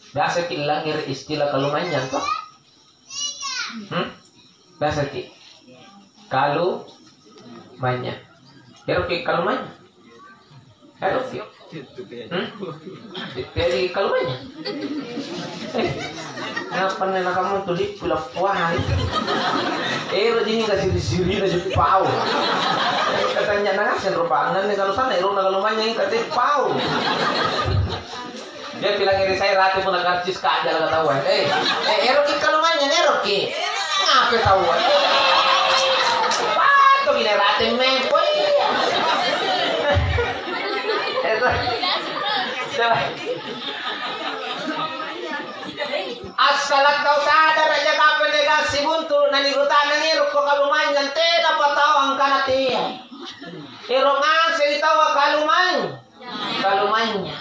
Biasa ki langir istilah kalumanyan toh. Biasa ki. Kalumanyan. Pero ki kalumanyan. Pero ki. Dari kalumanyan. Kenapa nena kamu tulis pulang puan? Ini kasih disiri kasih pau. Katanya nang asen rupangan kalau sana irung kalumanyan katanya pau. Dia bilang ini saya ratu pun karcis kaja lah ketahuan. Eroki kalumanyan eroki. Ngapa tahuan? Tuh gini ratu mengkoi. Asalak kau sadar aja kapan negasi buntu nani gutanan ni ruko kalumanyan tidak patawang kanati. Irongan saya tahu kalumannya.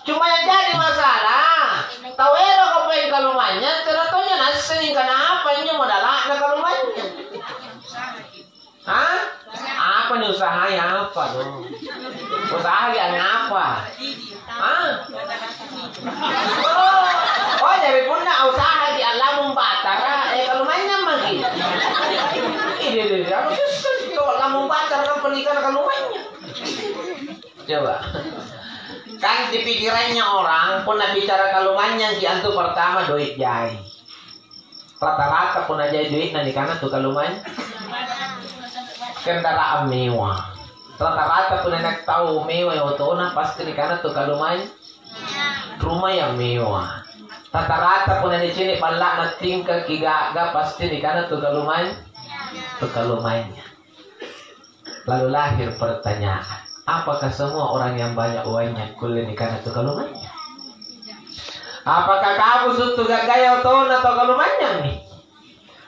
Cuma yang jadi masalah, tahu kau pengen kalumannya, ternyata nasi kenapa ini modalak na kalumannya? Hah? Apa nih usahanya apa dong? Usaha yang apa? Hah? Oh, dari pun nak usaha di alam batara, kalumannya lagi. Ini aku kalau alam batara kan pernikahan kalumannya. Coba. Kan di pikirannya orang pun bicara kalumannya si antu pertama duit jai. Rata-rata pun aja duit nanti karena tuh kalumannya. Kendaraan mewah. Rata-rata pun enak tahu mewah yang otona pasti karena tuh kalumannya. Rumah yang mewah. Rata-rata pun di sini palak na tingkah kigaga pasti karena tuh kalumannya. Tuh kalumannya. Lalu lahir pertanyaan. Apakah semua orang yang banyak uangnya kuliah karena itu kalumannya? Apakah kamu suatu gaya oton atau kalumannya nih?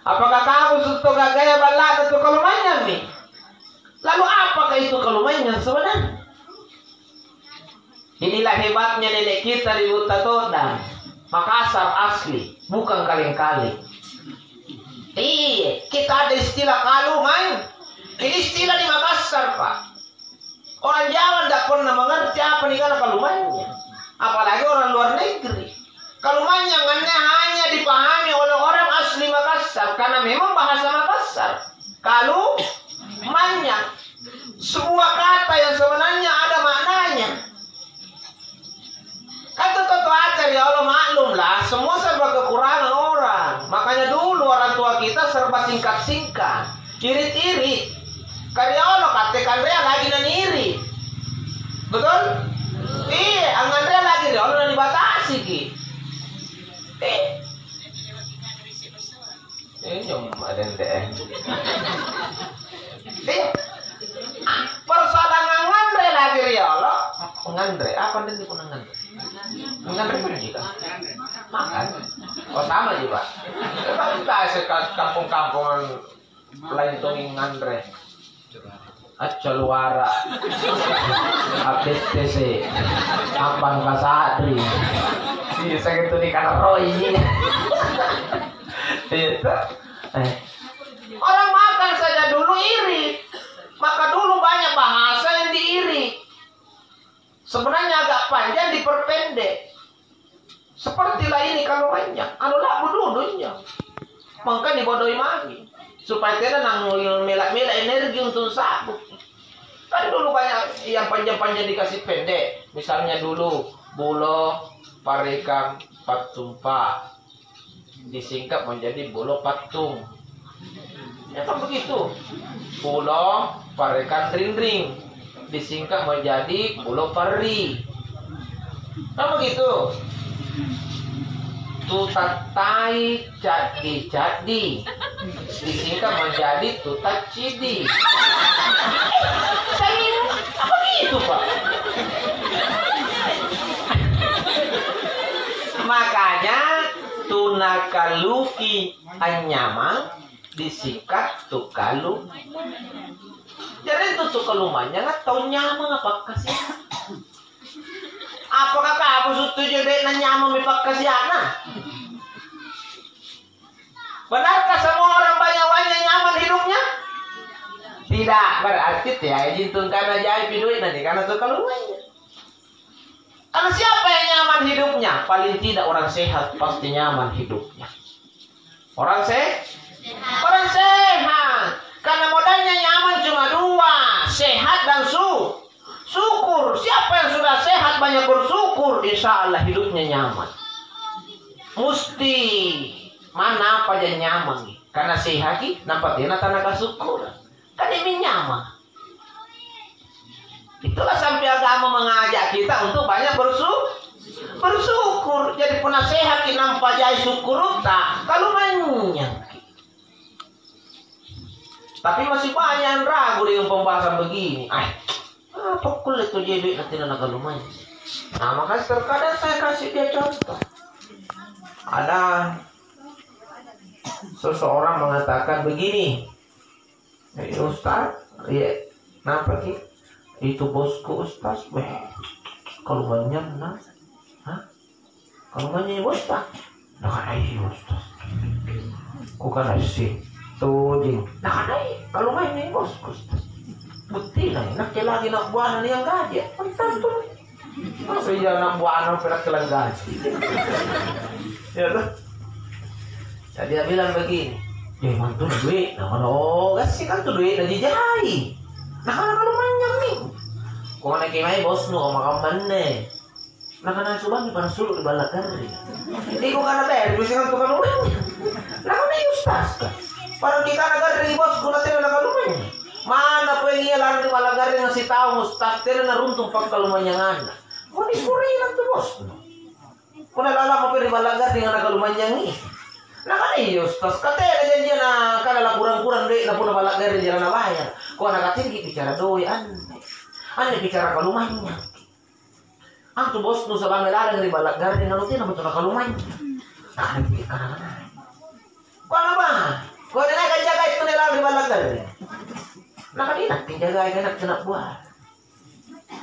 Apakah kamu suatu gaya balad atau kalumannya nih? Lalu apakah itu kalumannya sebenarnya? Inilah hebatnya nenek kita di Utatodan, Makassar asli, bukan kaleng-kaleng. Iya, kita ada istilah kaluman. Ini istilah di Makassar, Pak. Orang Jawa tidak pernah mengerti apa nih karena kalumannya. Apalagi orang luar negeri. Kalumannya hanya dipahami oleh orang asli Makassar. Karena memang bahasa Makassar. Kalumannya. Sebuah kata yang sebenarnya ada maknanya. Kata Toto Acar ya Allah maklumlah. Semua serba kekurangan orang. Makanya dulu orang tua kita serba singkat-singkat. Irit-irit. Karya Allah katakan Rea lagi naniri. Betul? Iya, angan Rea lagi dia Allah dibatasi ki. Nyom ada deh. Persoalan ngandre lagi ya Allah. Ngandre apa nanti pun ngandre? Ngandre pun juga. Makan. Oh sama juga. Kita sekat kampung-kampungan lain tuh ngandre. Acolwara APTC Ampang Kasatri saya itu di kanan Roy orang makan saja dulu iri, maka dulu banyak bahasa yang diiri sebenarnya agak panjang diperpendek sepertilah ini kalau banyak anulah bududunya maka dibodohi lagi supaya tidak nang melak-melak energi untuk sabuk. Kan dulu banyak yang panjang-panjang dikasih pendek. Misalnya dulu bulo parekang patumpa disingkat menjadi bulo patung. Ya kan begitu. Bulo parekang ring-ring disingkat menjadi bulo pari. Kan begitu. Tutatai jadi disingkat menjadi tutat cidi. Saya apa gitu Pak? Makanya tunakaluki anyamang disikat tukalu. Jadi itu tukalumannya nggak tahu nyamang apa kasih. Apakah kamu setuju dengan nyamang mipakasiana? Benarkah semua orang banyak-banyak nyaman hidupnya? Tidak, berarti ya jintun karena jahit duit nanti karena tuh kalumannya. Karena siapa yang nyaman hidup hidupnya. Paling tidak orang sehat pasti nyaman hidupnya. Orang sehat. Karena modalnya nyaman cuma dua, sehat dan syukur. Siapa yang sudah sehat banyak bersyukur, insya Allah hidupnya nyaman. Mesti mana apa aja nyaman. Karena sehat nampak dia tanah syukur. Kan ini nyaman. Itulah sampai agama mengajak kita untuk banyak bersyukur. Jadi pernah sehat nampak jai syukur tak kalau banyak. Tapi masih banyak yang ragu dengan pembahasan begini. Apa kulit tuh dia duit nanti nak lumayan. Nah makanya terkadang saya kasih dia contoh. Ada seseorang mengatakan begini, Ustaz, ya, kenapa sih? Itu bosku Ustaz, kalau banyak nah, kalau banyak bos tak, nak air Ustaz, kau kan sih, tuh jing, nak air, kalau banyak bosku Ustaz, bukti lah, nak lagi nak buana ni yang gaji, entah tuh, masa iya nak buana perak kelang gaji, ya tuh, jadi dia bilang begini, mantu duit, nah mana kasih kan tuh duit dari jahit. Nah kalau manjang nih, kau nak kemai bos nu kau makan mana? Nah karena subang di panas dulu di balak kari. Ini kau kana ber, biasanya kau kalau manjang. Nah kana Ustaz kan? Parang kita nak kari bos, kau nanti nak kalau manjang. Mana kau yang ia lari di balak kari ngasih tahu Ustaz, tera na runtung pak kalau manjang anda. Kau ni puri nanti bos. Kau nak lala kau di balak kari dengan kalau manjang ni. Nah kan iya Ustaz, katanya janjian na kada kurang-kurang deh, na pun balak dari jalan na bayar. Kau anak tinggi bicara doi ane bicara kalumanya. Antu bos nu sabang melarang dari balak dari dengan utin na betul kalumanya. Nah ane pikir kana. Kau apa? Kau ni nak jaga itu nelar di balak dari. Nah kan ini nak jaga nak jenak buah.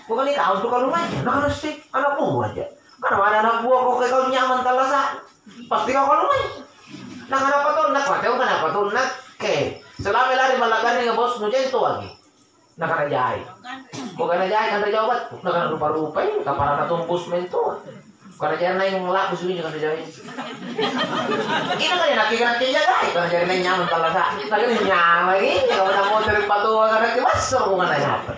Bukan ni kau tu kalumanya. Nah kan sih anak buah aja. Karena ada anak buah kau nyaman talasan. Pasti kau kalumanya. Nah kenapa tuh nak pateo kenapa tuh nak ke selama lari balagan dengan bos nujen itu lagi nak kena jahit bukan jahit kan terjawab nak kena rupa-rupa ini kapal anak tumpus mentua karena jangan naik ngelak busui juga terjahit ini kan nak kira jahit karena jadi naik nyaman kalau sakit lagi nyaman ini kalau nak mau cari patuh karena kebasar bukan apa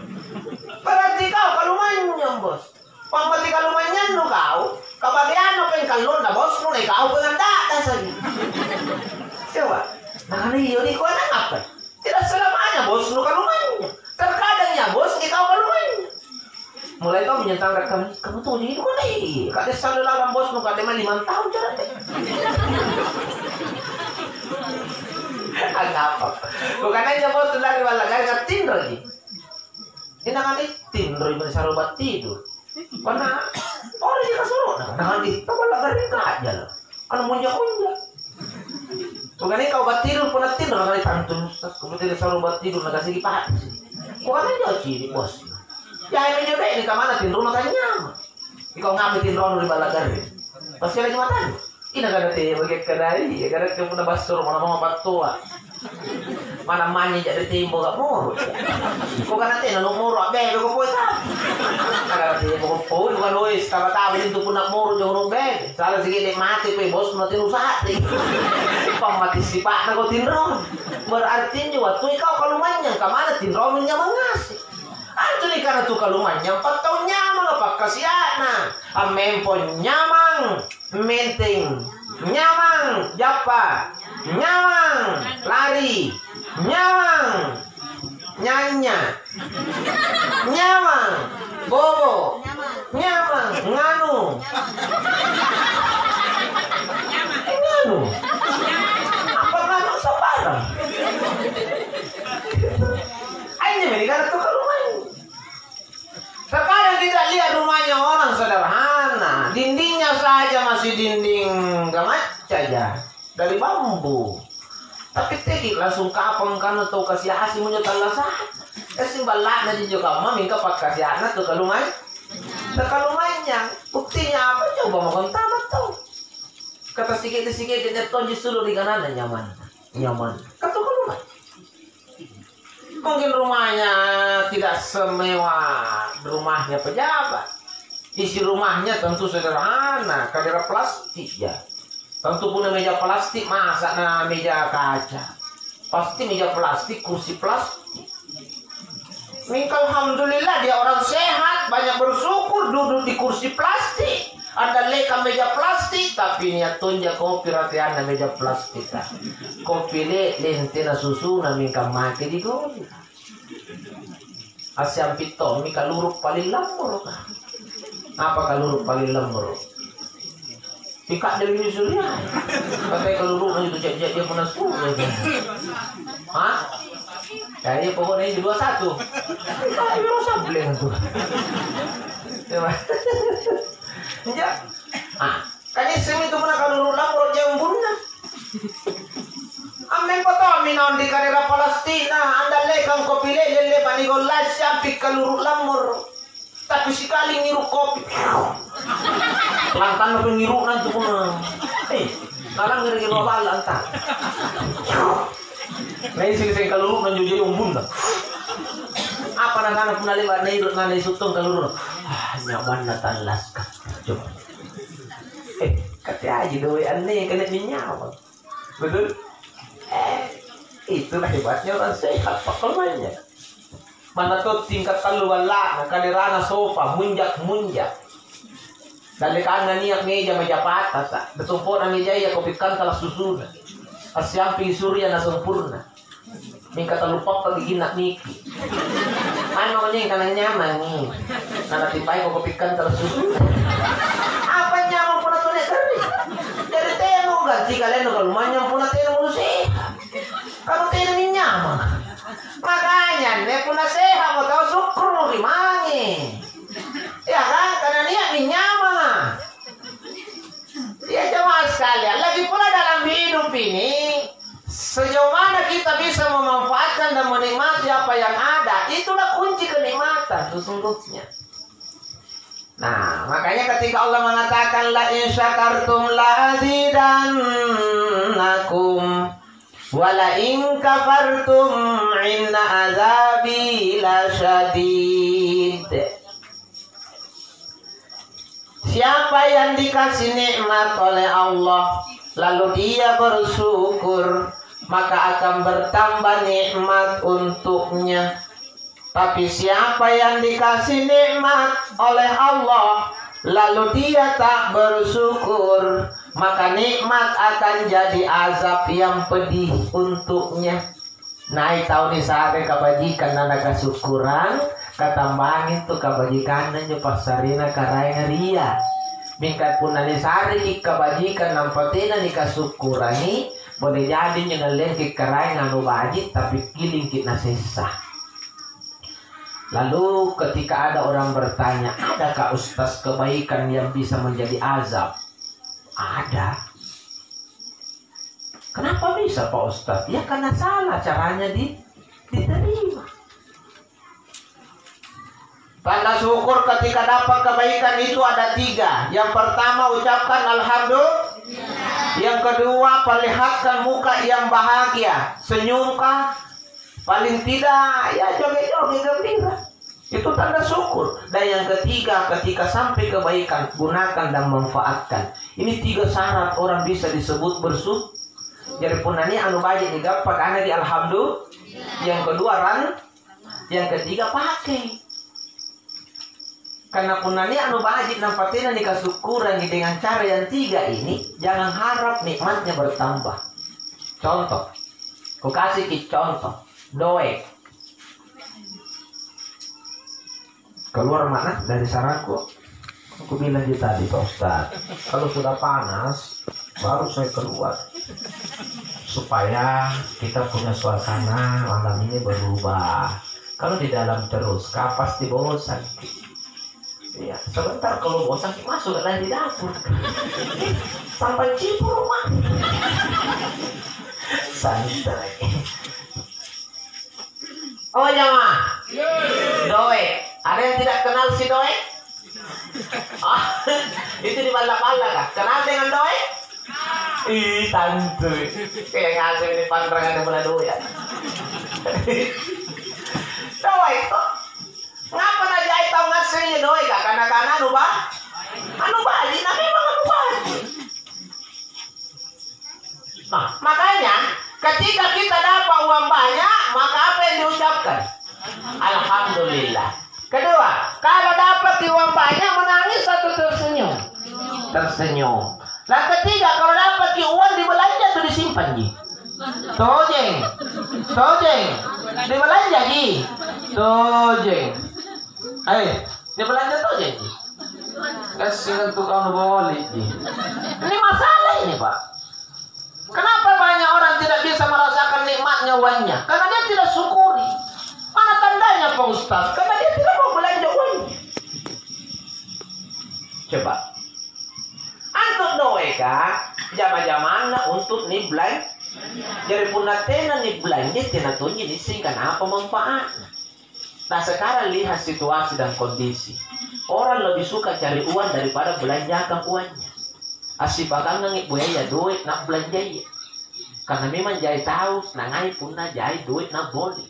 berarti kau kalau manyam bos pampati kalau manyam lu kau kebagian apa yang kalau na bos lu naik kau dengan data saja. Coba, nah ini kau nak apa? Tidak selamanya bos lu kalumanya. Terkadangnya bos kau kalumanya. Mulai kau menyentang kamu tuh jadi kau nih. Kade selalu lawan bos lu kade mah 5 tahun cara teh. Apa? Bukan aja bos lagi balagan dengan Tinder lagi. Ini kali Tinder yang sarobat tidur. Karena orang dia kasuruh, nah di tabal lagi aja lah. Kalau munjak. Bukan ini kau bat tidur pun tidur kali tantun Ustaz. Kemudian sarobat bat tidur nak kasih pahat. Bukan aja di bos. Ya ini juga ini kemana tidur makan nyaman. Kau ngambil tidur di balagar. Pasti ada jumatan. Ini kada teh bagi kedai, kada kamu nak basur mana mau batua. Mana mani jadi timbo gak moro. Kok kan nanti nang moro be ko poe ta. Kada teh ko poe bukan lois tawa-tawa itu pun nak moro jong rong be. Salah sige mati pe bos mati usaha. Pamati sipa na ko tinron. Berarti waktu ikaw kalumanyang kamana tinron nya mangas. Anto ni kana tu kalumanyang pataw nyamang apakasiana. Amempon nyamang menting nyamang japa nyamang lari nyamang nyanya nyamang bobo nyamang nganu nganu apa nganu sabarang aja mereka tuh kalumanya. Sekarang kita lihat rumahnya orang sederhana, dindingnya saja masih dinding gamat saja dari bambu. Tapi tadi langsung kapang kan atau kasih hasil menyutal lasah. Kasih balak nanti juga mami kapak kasih anak tuh kalumanya. Sekalumanya, buktinya apa coba mau kontak tuh. Kata sikit-sikit dia tonjis dulu di kanan nyaman. Kata kalumanya. Mungkin rumahnya tidak semewah rumahnya pejabat. Isi rumahnya tentu sederhana, kadera plastik ya. Tentu punya meja plastik, masa na meja kaca. Pasti meja plastik, kursi plastik. Mingka alhamdulillah dia orang sehat, banyak bersyukur duduk di kursi plastik. Ada leka meja plastik, tapi niat tunja kopi ratian na meja plastik. Kopi le lentena susu na mingka make di goni. Asyam pito mika luruk paling lamur. Apa kaluruk paling lamur? Pika dari ini surya. Pakai kaluruk itu dia pernah suruh. Hah? Kayaknya pokoknya ini 21. Ayo rasa bleng tuh. Ya. Kayaknya semi itu pernah kaluruk lamur jauh bunna. Amin foto minon di karera Palestina. Anda lekang kopi lele panigolas sampai kaluruk lamur. Tapi sekali ngiru kopi. Lantan apa ngiru nanti pun. Nalang ngiri bala lantan. Nah isi kaluruk nan jadi umbun dah. Apa nak pun lewat naik nanai sutong kaluruk. Nyaman natan laska. Coba. Kata aja doi aneh kena minyak. Betul? Itulah hebatnya orang sehat pakalnya. Mana tuh tingkat kaluwala, kaderana sofa, munjak. Dali kanan niyak meja patah, betumpon ang meja ya kopikan kalah susunan. Asyampi surya na sempurna. Mingka talupak pagiginak niki. Ano niya kanang nyaman ni? Nanatipay ko kopikan kalah susunan. Apa nyaman po na to niya kari? Dari teno ganti kaleno kalumanyang po na teno mo siya. Kalau teno ni nyaman. Makanya dia pun sehat mau tahu syukur mau gimana ya kan karena dia nyaman dia jemaah sekalian lagi pula dalam hidup ini sejauh mana kita bisa memanfaatkan dan menikmati apa yang ada itulah kunci kenikmatan sesungguhnya. Nah makanya ketika Allah mengatakan la in syakartum la azidannakum wala in kafartum inna azabi lasyadid. Siapa yang dikasih nikmat oleh Allah lalu dia bersyukur maka akan bertambah nikmat untuknya. Tapi siapa yang dikasih nikmat oleh Allah lalu dia tak bersyukur maka nikmat akan jadi azab yang pedih untuknya. Naik tahun ini sehari kebajikan nana kesyukuran katambangan itu kebajikan nanya pasarina karai ngaria. Mingkat pun nani sehari kebajikan nampatina ni kesyukuran ni boleh jadi nyeleng ke karai nganu bajit tapi kiling kita sesah. Lalu ketika ada orang bertanya, adakah ustaz kebaikan yang bisa menjadi azab? Ada. Kenapa bisa Pak Ustaz? Ya karena salah caranya diterima. Tanda syukur ketika dapat kebaikan itu ada 3. Yang pertama ucapkan alhamdulillah. Yang kedua perlihatkan muka yang bahagia. Senyumkah? Paling tidak ya joget-joget gembira. Itu tanda syukur. Dan yang ketiga ketika sampai kebaikan gunakan dan manfaatkan. Ini 3 syarat orang bisa disebut bersyukur. Jadi punani anu baik digapak karena di alhamdulillah. Yang kedua yang ketiga pakai. Karena punani anu baik nampatina di kesyukuran dengan cara yang 3 ini jangan harap nikmatnya bertambah. Contoh. Ku kasih contoh. Doe. Keluar mana dari sarangku? Aku bilang tadi Pak Ustaz, kalau sudah panas baru saya keluar supaya kita punya suasana malam ini berubah. Kalau di dalam terus pasti bosan. Ya, sebentar kalau bosan masuk lagi di dapur sampai cipu rumah. Santai. Oh jamaah, Doe. Ada yang tidak kenal si Doe? Oh, itu di bala-bala kah? Kenal dengan Doe? Ih, santuy. Kayak ngasih ini pandangan yang mulai Doe ya. Doe itu ngapa aja tahu ngasih aslinya doi kak karena anu baji, nah memang anu baji. Nah, makanya ketika kita dapat uang banyak, maka apa yang diucapkan? Alhamdulillah. Kedua, kalau dapat uang banyak menangis atau tersenyum? Tersenyum. Nah ketiga, kalau dapat uang dibelanja atau disimpan ji? Tojeng, dibelanja ji? Tojeng. Dibelanja tojeng ji? Kasih tukang boleh ji. Ini masalah ini pak. Kenapa banyak orang tidak bisa merasakan nikmatnya uangnya? Karena dia tidak syukuri. Mana tandanya Pak Ustaz? Karena dia tidak mau belanja uangnya. Coba. Antuk doeka, jama-jamana untuk nih belanja. Jadi punah tena nih belanja, tena tunyi disingkan apa manfaat. Nah sekarang lihat situasi dan kondisi. Orang lebih suka cari uang daripada belanjakan uangnya. Asih bakal ngangit buaya duit nak belanja ya. Karena memang jai tahu nangai punna jai duit nak boleh.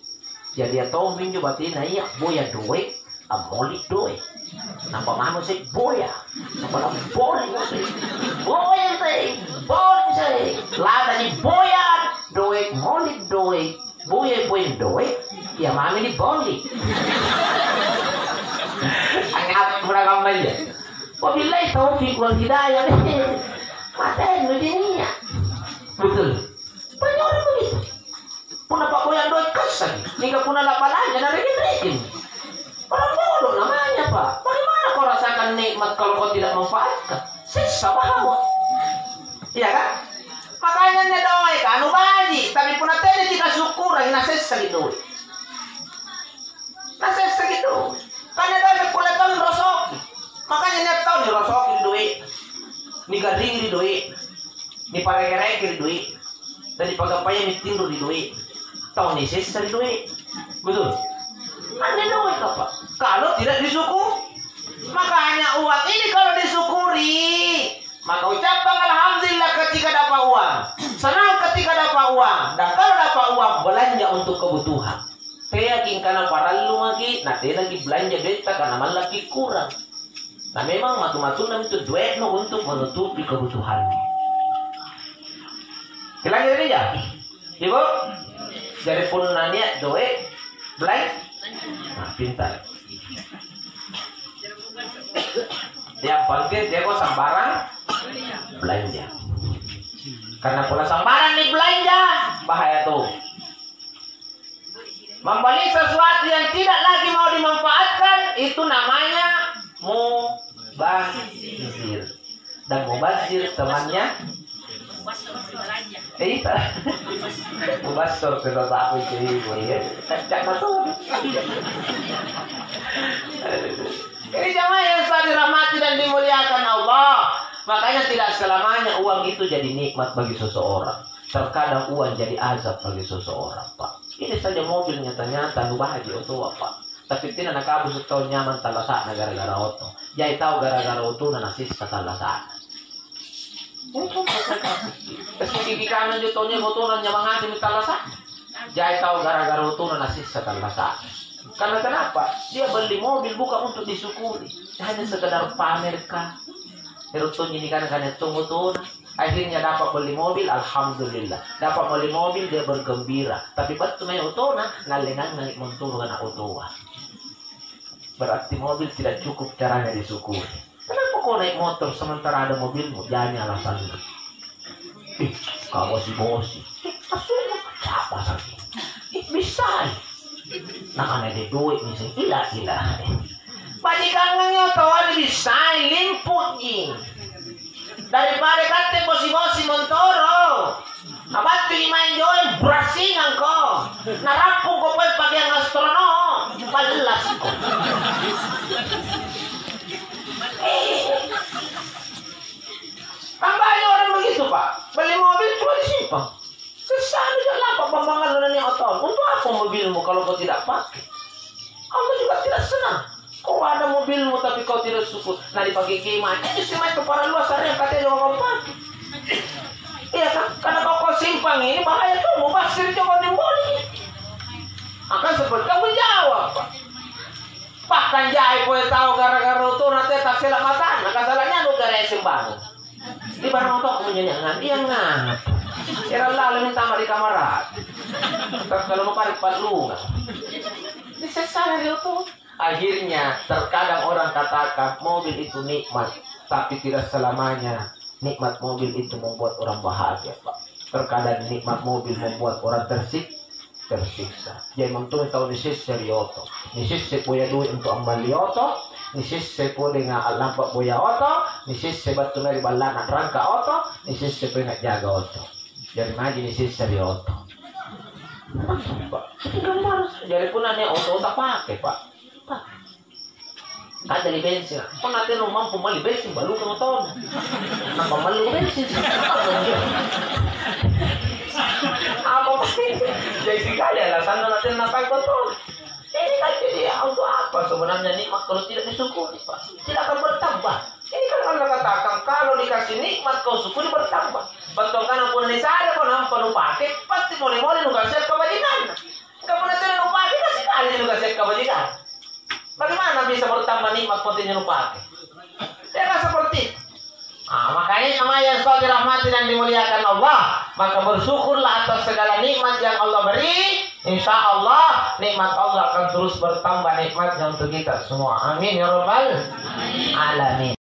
Jadi atau minju batin iya buaya duit, amoli duit. Nampak mana sih buaya? Nampak boleh sih, boleh sih. Lada ni buaya duit, moli duit, buaya duit. Ya mami ni boleh. Angat beragam aja. Wabillahi taufiq wal hidayah. Matain dunia. Betul. Banyak orang begitu. Punah pak goyang doi kesan. Hingga punah lapan aja narikin. Orang bodoh namanya pak. Bagaimana kau rasakan nikmat kalau kau tidak manfaatkan? Sisa bahawa. Iya kan? Makanya nih doi kan baji. Tapi punah tadi kita syukur. Ina sisa gitu. Sisa gitu. Karena doi kuletan rosoki. Makanya niat tahu nih rosoki di duit, ni garing di duit, ni parek-parek di duit, dan di pagapaya ni tindu di duit, tahu nih sisa di duit, betul? Mana duit apa? Kalau tidak disyukur, makanya uang ini kalau disyukuri, maka ucapkan alhamdulillah ketika dapat uang, senang ketika dapat uang, dan kalau dapat uang belanja untuk kebutuhan. Yakin karena para lu lagi, nanti lagi belanja beta karena malah lagi kurang. Nah memang matu-matu itu duit no untuk menutupi kebutuhannya. Hilang ini ya, ibu. Dari pun nanya duit, belanja. Nah pintar. Yang penting dia kok sambaran belanja. Karena pula sambaran nih belanja bahaya tuh. Membeli sesuatu yang tidak lagi mau dimanfaatkan itu namanya mubazir. Dan mubazir temannya mubazir sudah aku jadi ya. Jangan tahu. Ini jamaah yang saya dirahmati dan dimuliakan Allah. Makanya tidak selamanya uang itu jadi nikmat bagi seseorang. Terkadang uang jadi azab bagi seseorang, Pak. Ini saja mobil nyata-nyata lu bahagia oto apa. Tapi tidak nak kabus setahun nyaman talasak gara-gara oto. Jadi tahu gara-gara oto na nasis talasak. Ini kan kasi gigi kanan jutonya oto na nyamang hati talasak. Jadi tahu gara-gara oto na nasis talasak. Karena kenapa? Dia beli mobil bukan untuk disyukuri, hanya sekedar pamerkan. Erotonya ini kadang-kadang tunggu-tunggu. Akhirnya dapat beli mobil, alhamdulillah. Dapat beli mobil, dia bergembira. Tapi betul main otona, ngalengan naik menturunkan otowa. Berarti mobil tidak cukup caranya disyukuri. Kenapa kau naik motor sementara ada mobilmu? Jangan alasannya. Kau bosi. Asal siapa sakit? Bisa. Nah, ada duit nih, gila. Majikannya tahu bisa limput nih. Daripada kate bosi-bosi montoro. Abad main joy brasing angko. Narampung ko pa pag yang astrono. Palas ko. Tambahnya orang begitu pak. Beli mobil cuma disimpan. Sesana jalan apa pembangunan ini otot. Untuk apa mobilmu kalau kau tidak pakai? Allah juga tidak senang. Kau ada mobilmu tapi kau tidak syukur. Nah dipakai kemah. Ini sih itu para luas yang katanya juga kau pakai. Iya kan? Karena kau simpang ini bahaya tuh. Mau pasir coba dimboli. Akan seperti kamu jawab Pak. Bahkan jahit poe tahu gara-gara itu nanti tak silap mata. Maka salahnya lu gara sembang. Di barang untuk menyenangkan dia ngap. Kira lalu minta mari kamarat. Kalau mau parik palu. Ini salah itu. Akhirnya terkadang orang katakan mobil itu nikmat, tapi tidak selamanya nikmat mobil itu membuat orang bahagia, Pak. Terkadang nikmat mobil membuat orang tersiksa. Jadi mentuin tahu nisis serioto, nisis sepuya duit untuk ambali oto, nisis sepuya dengan lampak boya oto, nisis sebatu dari balana rangka oto, nisis sepuya nggak jaga oto. Jadi ngaji nisis serioto. Pak, jadi pun ada oto tak pakai, Pak. Ada di bensin. Kok nanti lu mampu beli bensin baru ke motor. Apa beli bensin? Apa pasti? Jadi kaya lah. Sana nanti napai kotor. Ini kan jadi untuk apa sebenarnya nikmat kalau tidak disyukuri, Pak? Tidak akan bertambah. Ini kan Allah katakan kalau dikasih nikmat kau syukuri bertambah. Betul kan pun di sana kau nampak lu pakai pasti boleh-boleh lu kasih kebajikan. Enggak pernah tidak lu pakai kasih kali lu kasih kebajikan. Bagaimana bisa bertambah nikmat potensinya lupa? Ya kan seperti makanya sama yang kau dirahmati dan dimuliakan Allah, maka bersyukurlah atas segala nikmat yang Allah beri. Insya Allah nikmat Allah akan terus bertambah nikmatnya untuk kita semua. Amin ya rabbal alamin.